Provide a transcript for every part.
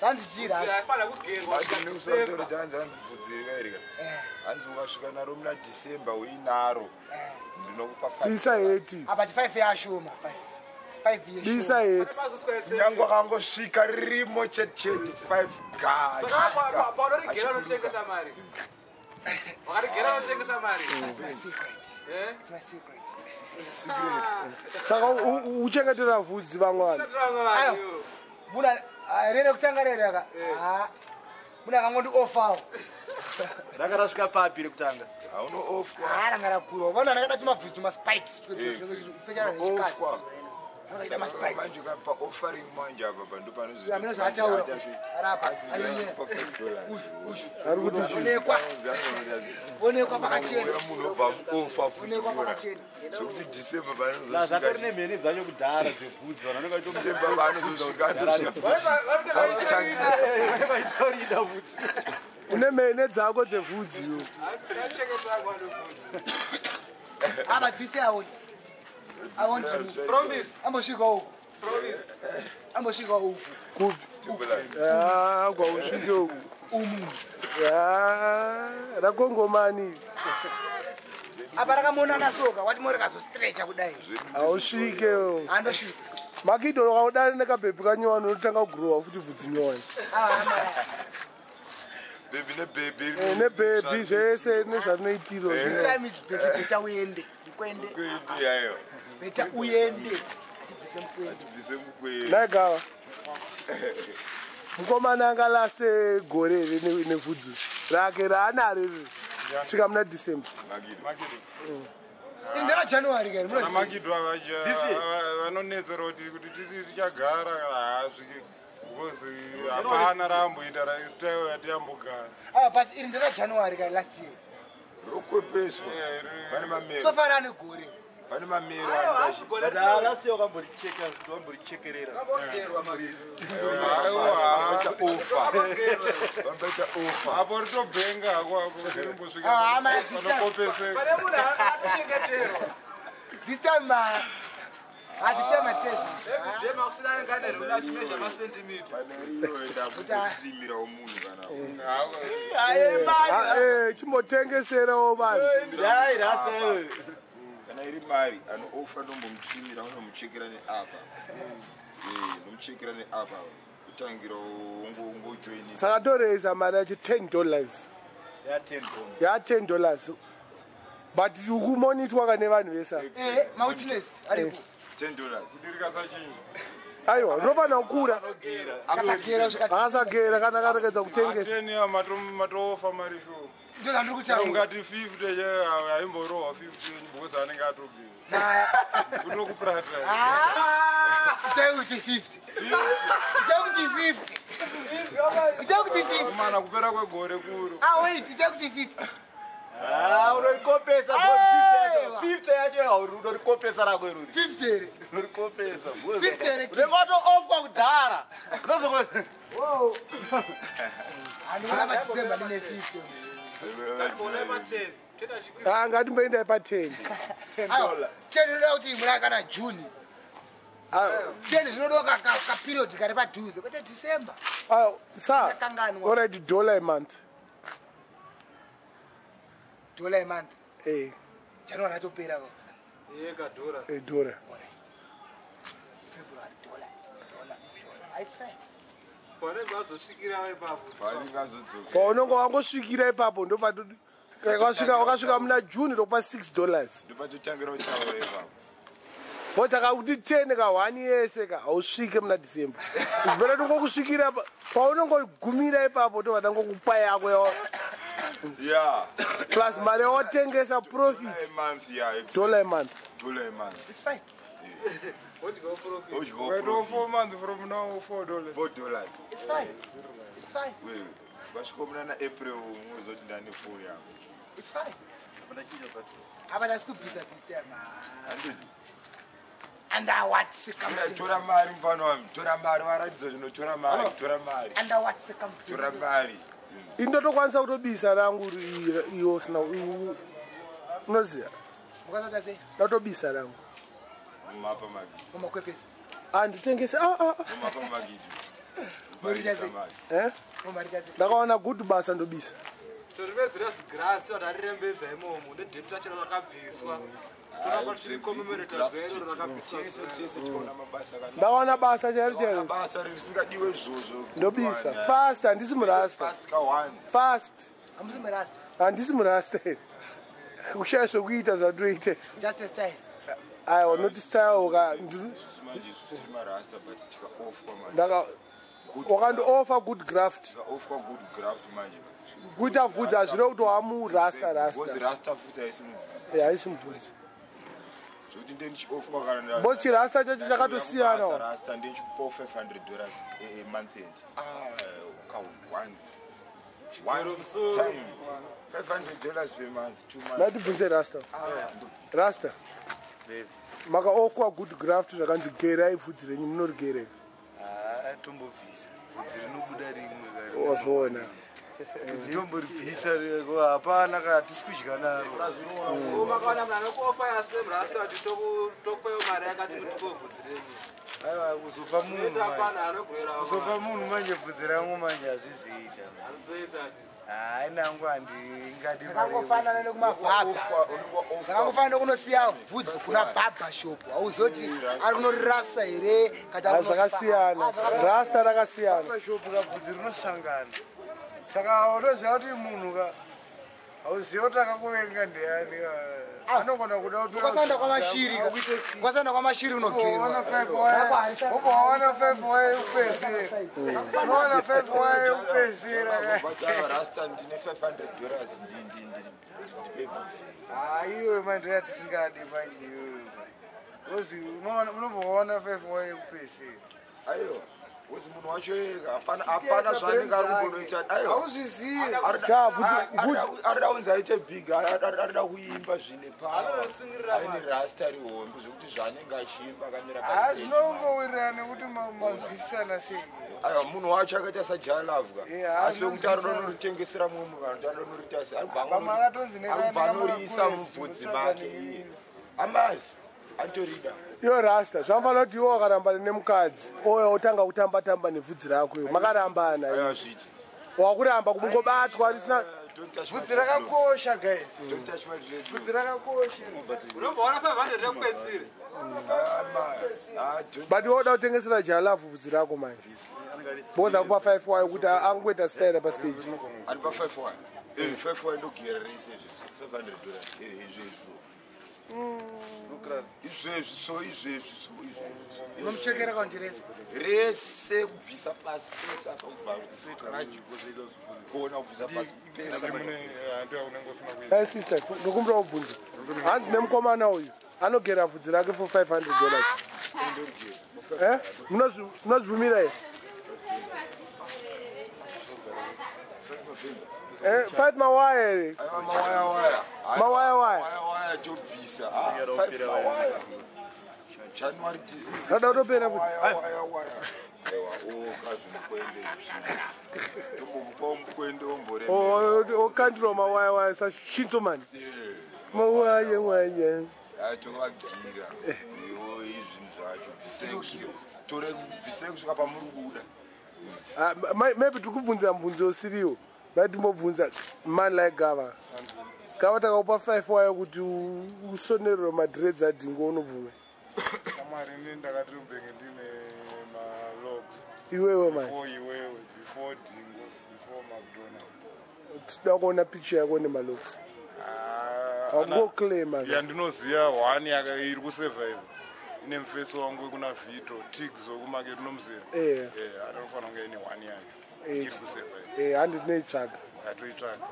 Zanzi chira. Afana kugerwa. Ndinosotoro tanzi bvudzirika erika. Hanzi ukasvika naro muna December uinaro. Ndinokupa 5. Bisa 80. Abati 5 yashuma 5 years. Bisa 80. Nyango kangosvika rimo chete 5 guys. Saka paunori gera unotengesa mari. Wakati gera unotengesa mari. It's my secret. It's my secret. Saka uchengetera vhudzi vamwana. Ayo. Muna rere kutangarira ka. Muna kangondi offer. Rakarasvika papi rekutanga. Auno off. Rangara kuro. Vana nakati mabvudzi ma spikes. Especially off. Manje kapa offering manje apa bantu panozvi. Yamina zvataura. Arapa. Arikuti onekwa pakachena. Munhu obva offer futi. Zvokuti December banozosvika. Zvatori nemheni dzacho kudhara dzebvudzi vanonga December banozosvika ndosvika. vaitorida futi. une mhene dzako dzevhudzi. Aba this year I want to Promise. Promise. Kupi? Kwa usvike uku. Rakongomani. Apa rakamonana soka wati mori kazostretcha kudai. Ausvike. Andosvika. Makhidho kaudari nekabhebhi kanyowani unotanga kugrowa futi vhudzi nyowani. Baby nebhebhi. Nebhebhi zvese nezvanoitiro. This time it's better uende. Kwende. Yayo. Better uende. Atibvise mukwende. Nagava. Mukomana angalase gore nevhudzi rake raanaro riri. Svika muna December. Indira January kare. Makhidho vanonetsera kuti tichagara hazviki. Because hapana ramboita raistyle yatiyambogara. But indira January kare last year. Rokwepeswa. Pane mamero. So far ane gore. Pane mamero. Last year wakamborichekerera. Vambaita offer. Apo ritobhenga hako rimbosvika. This time this time attention. Jema kusina ngane runa chimeja ma centimeter. Kutimira omunhu kana. Chimbotengeserawo vanhu. Dai Rasta. Kana iri mari anooffer ndombomuchimira unomuchekera neapa. Nomuchekera neapa. Kutangira ungojoinisa. Saka toreza mari yacho $10. Ya $10. But ukumonitwa kane vanhu vesa. Mountainous. Aripo. $10. Aiwa, ndopana kukura. Akasagera kana karekedza kutengesa. 10 matofa mari sho. Ndoda ndiri kutaura. Ungati 50 haimborowa 15 because anenge atogera. Kutokuprata. Uchakuti 50. Uchakuti 50. Uchakuti 50. Mana kupera kwegore kuru. Wait, uchakuti 50. Unorikopesa 50 yacho unorikopesa rako iruri. 50. Unorikopesa. 50. Rekoto off kwa kudhara. Wow. Andina pa December ndine 50. Ngatimboenda pa10. $10. 10 inoda kuti mura kana June. 10 zvinoda ka period kare padhuze kwete December. Sir. Already $1 a month. $1 a month. January atopera ko. Yeka $1. $1. February $1. It's fine. Pone bazosvikira ipapo. Paringazodzoka. Paunongo wangosvikira ipapo ndo wakasvika muna June ndokupa $6. Ndopatotangira kutaura ipapo. But akakuti 10 ka 1 yese ka ausvike muna December. Zvibere tongokusvikira paunongogumira ipapo ndo vatangokupa yako. Yeah. Plus mari wotengesa profit. $1 a month. $1 a month. It's fine. What go profit? Wait, 4 months from now, $4. $4. It's fine. It's fine. Wait. Vashikomuna na April mwezi ndani 4 yako. It's fine. Aba lasikubisa this time. Under what circumstances? Tora mari mfano wami. Tora mari waradza zvinotora mari. Tora mari. Under what circumstances? Tora mari. Indotokwanisa kutobisa rangu iyo sina unoziya. Mukaza sei? Ndotobisa rangu. Mapa Magribhi. Umakwepesa. Anditengese Mapa Magribhi. Marisa mali. Mumarita sei? ndakaona good basa ndobisa Torivedzera grass totarembedza imomo nedhepu tacho rakabviswa. Toramba tichikomemorata zero rakabviswa. Tese tikaona mabasa kana. ndakaona basa chairo chairo Basa risingadiwe izvozvo. ndobisa fast handisi murasta Fast ka 1. fast Hamusi murasta. handisi murasta kushaya zvokuita zvatoite Just a style. aiwa noti style Manje tiri marasta but tika off kwa manje. ndaka wakandiofa good graft Tika off kwa good graft manje. kuita vhudzi hazvire kuti wamurasta Because rasta rasta futhi ayisimvudzi. haisi mvudzi Zvokuti ndiye off kwa kana. bcause chirasta chacho chakatosiyana Rasta ndiye chipo $500 a month end. Ka 1 time. $500 per month, 2 months. natibvunze rasta rasta makaokwa good graft zvakanzi gerai vhudzi renyu munorigerei tombobvisa vhudzi rinobuda rimwe kare wazvoona vhudzi tomboribvisa hapana katisi kudya naro Makaona munhu anokuofa yase murasta kuti tokupewo mari yakati mutipewo vhudzi renyu. aiwa kuzopa munhu Tapana anogwera kuzopa munhu manje vhudzi rangu manje hazviziita azoita. hai nangu handingadi Zvakangofanana nekumabhabha. Zvakangofanana nekunosiya vhudzi kuna bhabha shop. Hauzoti ari kunorirasa here kana ari zvakasiyana rasta rakasiyana pashopu kabvudzi rinosangana saka unoziva kuti munhu ka hauziva kuti akakuvenga ndiani anogona kuda kuti Ukasaenda kwamashiri. Ukasaenda kwamashiri unogerwa. wawana 5 waye upesera unowana 5 waye upesera Rasta ndine $500 ndipe bhudzi. iwe manje yatisingadi manje iwewe ozi unomboona 5 waye upesera Ayo. Uzi munhu wacho hapana zvaanenge ari kumbonoita. Ayo. hauzvizivi Arida kunzi aite big, arida kuimba zvine power. Aine rasta rihombe zvokuti zvaanenge achiimba akamira pastage. zvinongowirirana nekuti manzwisisana sei Aiwa munhu wacho akaita sajalavka. Asi wekuti anonoritengesera mumwe munhu kuti anonorita sei. vamwe akatonzi Aribva anoriisa mubvudzi make. Amazi atorida. iyo rasta zvanofanira kuti iwo wakaramba nemukadzi oyo otanga kutamba-tamba nevhudzi rako iyo makarambana Aiwa zviti. wakuramba kungobatwa risina vhudzi rakakosha guys Don't touch my dreadlocks. vhudzi rakakosha Unomboona 500 rekupedzire. but woda kutengesera jalafu vhudzi rako manje boza kupa 5 wayo kuti angoita style pastage Anipa 5 wayo. 5 wayo ndogera rese izvezvo. $500. Izvezvo. Izvezvo. Unomuchekera kwandirese. Rese kubvisa pasi pese apa kubva kana kona kubvisa pasi pese. sister ndokumbira kubvunza hanzi nemukomana uyu anogera vhudzi rake for $500 munozvibvumira here 5 mawaya here mawaya Waya tobvisa. 5 mawaya. January disease. rada kutopera kuti Waya. Mukwende wombore. okandirwa mawaya sachintsomani mawaya Tovagira. Yo izvinhu zvacho bvisei. Tore bvisei kusvika pamuri kuda. maybe tiri kubvunzira mubvunzo usiriwo matimbobvunza man like gava takaupa 5 wayo kuti usonerwe madreads adhingo unobvume Kamari ini ndakati umbenge ndine malogs. iwewe manje Before Dhingo, before McDonald. tida kuona picture yako nemaloks akungoclaima Yandinoziva one iri kusurvive. Ine mufeso wangu kuna Vito, Tigs okumaketi nomzera. Anofanira kunge ine 1 yacho. Iri kusurvive. handi tinoitsvaga Ndatoitsvaga.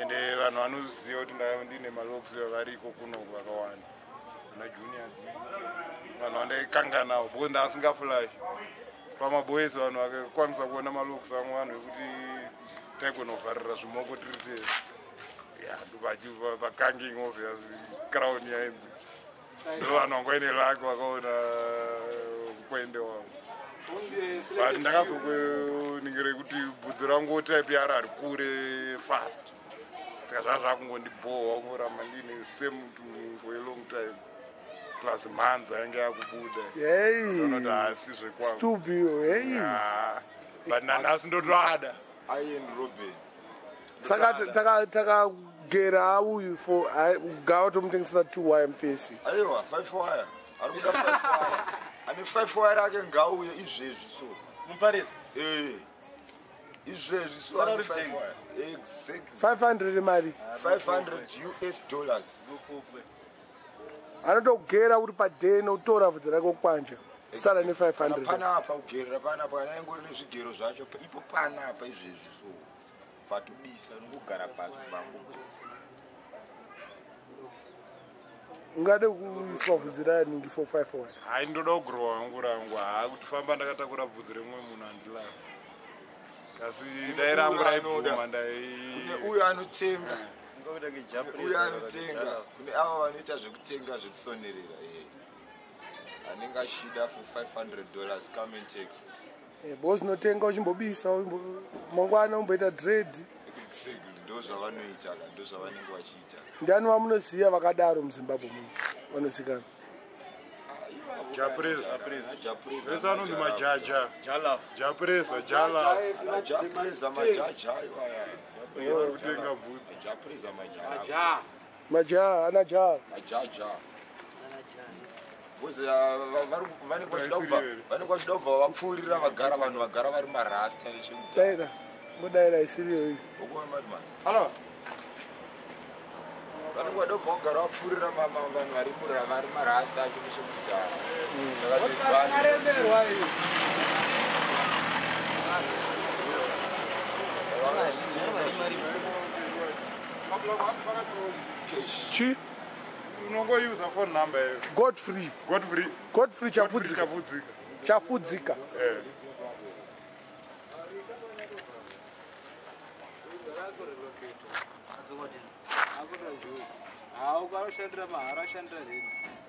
Ende vanhu vanoziva kuti ndanga ndine malogs variko kunoku vakawanda. Na junior vanhu vandaikanganawo because ndasingafurahi pamaboys vanhu vakakwanisa kuona maloks amwe vanhu vekuti taigonovharira zvimoko tiri tese vakanking obviously crown yainzi ndo vanhu vangoine laki vakaona mukwende wangu but ndakazokuningire kuti bvudzi rangu type yari ari kure fast saka zvaa zvakungondibhowa kungoramba ndine same for a long time plus mhanza yange yakubuda Hey. ndonoti hasi zvekwangu Stupid. Hey. but nanhasi ndotoada Ian Robin. Saka takagera uyu for gawa tomutengesera 2 wire mufesi. Aiwa 5 wire. Ari kuda 5 wire. Ane 5 wire ake ngauye izvezvi so. Muparis. Izvezvi so ane 5 wire. Exactly. 500 mari. $500. Anotogera uri padei nokutora vhudzi rake kwanja. Sara ne 500. Panapa ugerera panapa kana ingori nezvigero zvacho ipo panapa izvezvi so. Fatubisa nokugara pasi pangu. Ungade kuiswa vhudzi raningi for 5 wire. hai ndoda kugrowa wangu rangu haakutofamba ndakatakura bvudzi remumwe munhu handilava kasi dai rangu raibvuma Uyo anotenga. Uyo anotenga. Kune ava vanoita zvekutenga zvekusonerera. Anenge ashida for $500. Come and take. Boss notenga uchimbobisa mangwana umboita dread. Exactly. Ndozvavanoita, ndozvavanenge vachiita. Ndiani wamunoziva vakadaro muZimbabwe muno vanozikana? japresa Japresa. vese anonzi majaja japresa Japresa majaja aiwa. vari kutenga bvudzi Japresa majaja. Majaha ana jaha. Majaja. Boze vanenge vachida kubva vapfuurira vagara vanhu vagara vari marasta nechekuda. Tyre. Mudaira isiriyo iyi. Ukuwa madman. halo Vanenge vada kubva kugara vapfuurira vanhu vari marasta acho nechekuda. Saka Akaremberwa iyi. Chi? unongousa phone number iyo Godfrey chafudzika. Chafudzika.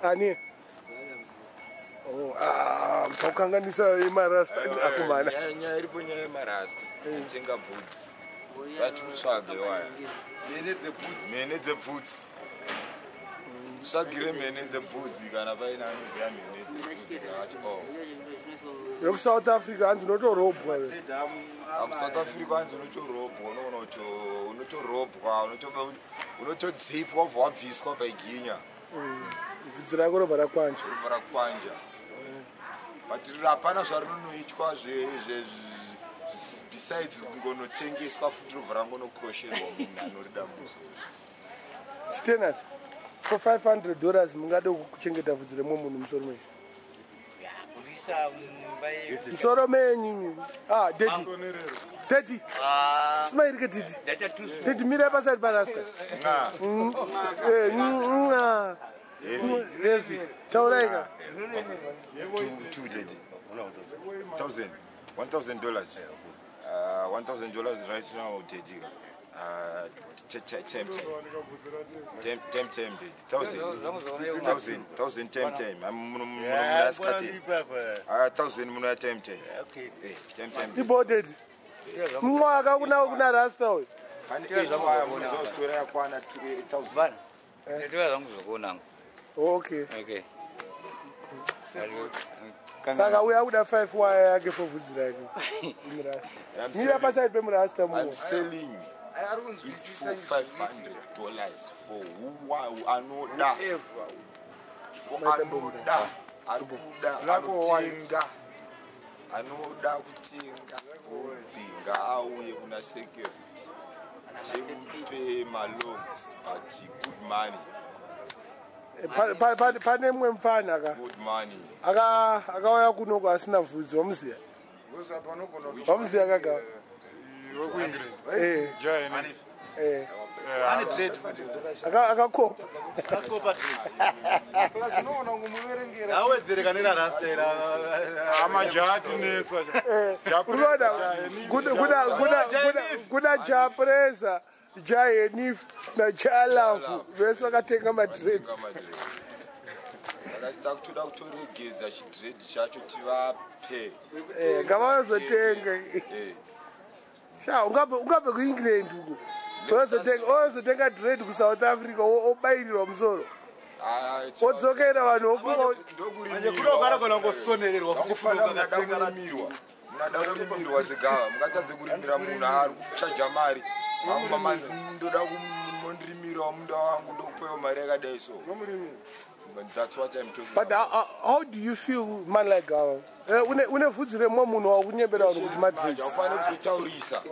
Ani? Mtaukanganisa imarasta akumana. nyaya iripo nyaya yemarasta. Tenga bvudzi. Vatimutsvage waya. Mene dzebvudzi. Tsvagire mene dzebvudzi kana paina anoziva mene dzebvudzi. Akati Yoku-South Africa hanzi unotorobwa. South Africa hanzi unotorobwa. Unotorobwa. Unotodzipwa wabva wabviswa paiginya. Bvudzi rako robva rakwanja. But hapana zvarinoitwa besides kungonotengeswa futi robva rangonokrosherwa munhu anorida musoro. Chitenasi. For $500 mungade kuchengeta bvudzi remwe munhu musoro menyu. Musoro menyu. Daddy. Smile ke Daddy. Daddy mira pasari parasta. Refi. Tauraika. $1,000 right now, Daddy. Tem, Deported. Mwaka kuna Rasta hoy. Okay. Saka uya kuda 5 wire yake for vhudzi rake. Mira paside pemurasta mu. I'm selling $500 for who anoda. Anoda kutenga udzinga auye kuna security. Pay my loans, but good money. Pane mwe mfana ka. Good money. Akauya kunoko asina vhudzi wamuziya. Wamuziya kaga. Akakopa. Wedzera nera Rasta era. amajati netsa Kuda japresa jayenif na jalafu vese vakatenga madreds. Saka sitakutoda kutoregedza chidred chacho tivape. Ngavazotenga. Sha ungabve kuEngland uko. Ozotenga dread kuSouth Africa obairirwa musoro. Odzokera vanhu vofunga Ndokugara kana ngosonererwa kuti kufana mnada kurimirwa segava mukatadze kurimira munhu ari kuchaja mari mamanzi ndoda kumondirimirawo munda wangu ndokupewa mari yakadai so. That's what I'm talking but how do you feel man like Gaffa? Une vhudzi remwe munhu wakunyembera vanhu kuti madreads aufane kuzotaurisa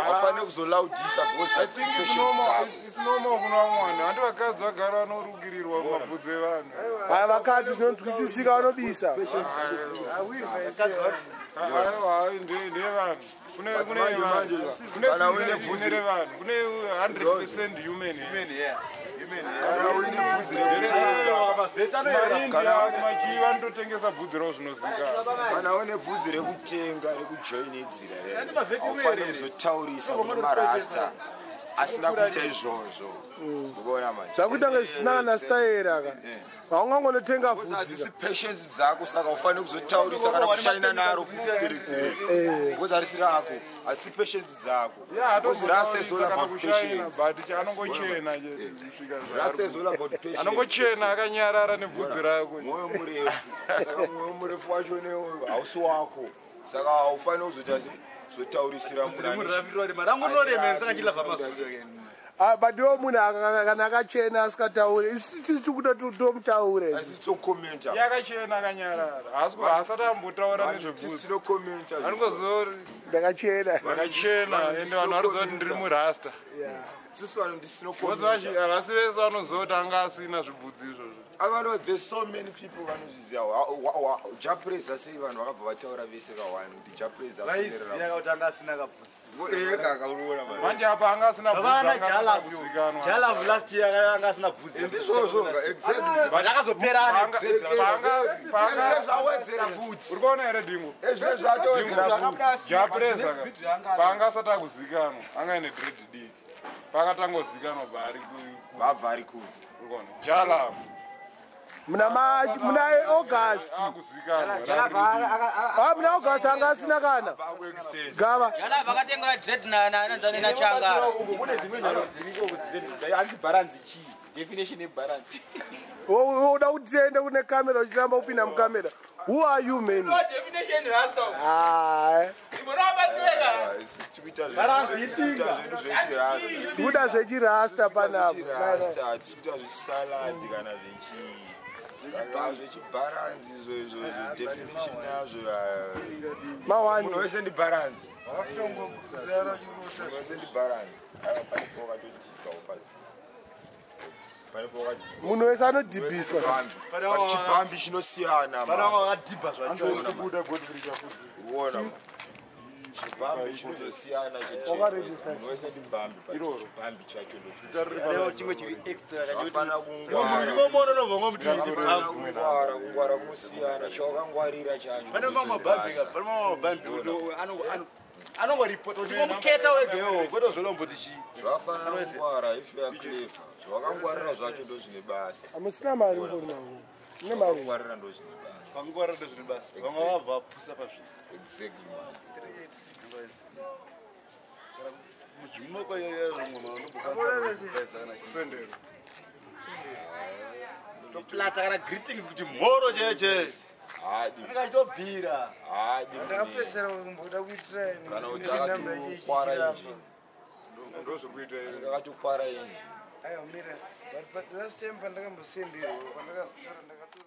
aufane kuzolaudisa because it's normal kuna vamwana handi vakadzi vagara vanorugirirwa mabvudzi evanhu haya vakadzi zvinonzwisisika vanobisa ndevanhu kune vanhu kune 100% human machiva ndotengesa bvudzi ravo zvinozikana kana une bvudzi rekutenga rekujoinedzira aufane kuzotaurisa kumarasta asina kuita izvozvo ukaona manje zvakuita ngezvisina kana style aka haungangonotenga vhudzi patience dzako saka ufane kuzotaurisa kana kushaina naro because harisi rako asi patience dzako because Rasta is all about patience but anongochena Rasta is all about patience anongochena akanyarara nebvudzi rako mwoyo murefu saka mwoyo murefu wacho hausi wako saka haufane kuzoita zotaurisira but iwo munhu kana akachena asikataure isi tichikuda tomutaure yakachena akanyarara asati ambotaura nezvebvudzi anongozori ndakachena ende vanhu variziva kuti ndiri murasta havasi vese vanozoti anga asina zvibvudzi izvozvo avano there's so many people vanozviziva japresa sei vanhu vakabva vataura vese kawani kuti japresa manje apa anga asina urikuona here Dhingo japresa paanga asati akuzikanwa anga ine dreadlocks paakatangozikanwa bva ari kudzi jalavu muna August muna August anga asina kana Gaffa vakatenga dread na changara kune dzimwe nharo dziriko kuti hanzi balance chii definition yebalance uda kuti tiende kune kamera uchiramba kupinda mukamera. Who are you man? No definition Rasta. Kuda zvechirasta panapo. Saka zvechibalance izvo definition yazvo mawani munhu wese ndi balance munhu wese anodhibhiswa chibhambi chinosiyana chibhambi chinozosiyana munhu wese ndi bhambi chacho kungwara kunosiyana chawakangwarira chacho zvafanana kungwara if you are clever zvawakangwarira zvacho ndo zvine basa amusina mari ngorinawo ne mari kungwarira ndo zvine basa vangwara ndo zvine basa vamwe vabva pusa pazvisi exactly man 386 toplata kana greetings kuti mhoro cheche ndakachitobvira ndakapesera kumboda kuitira kana utakakwara inji ndozvokuita ndakatokwara inji ayo mira but last time pandakambosenderwa pandakazotora ndakatora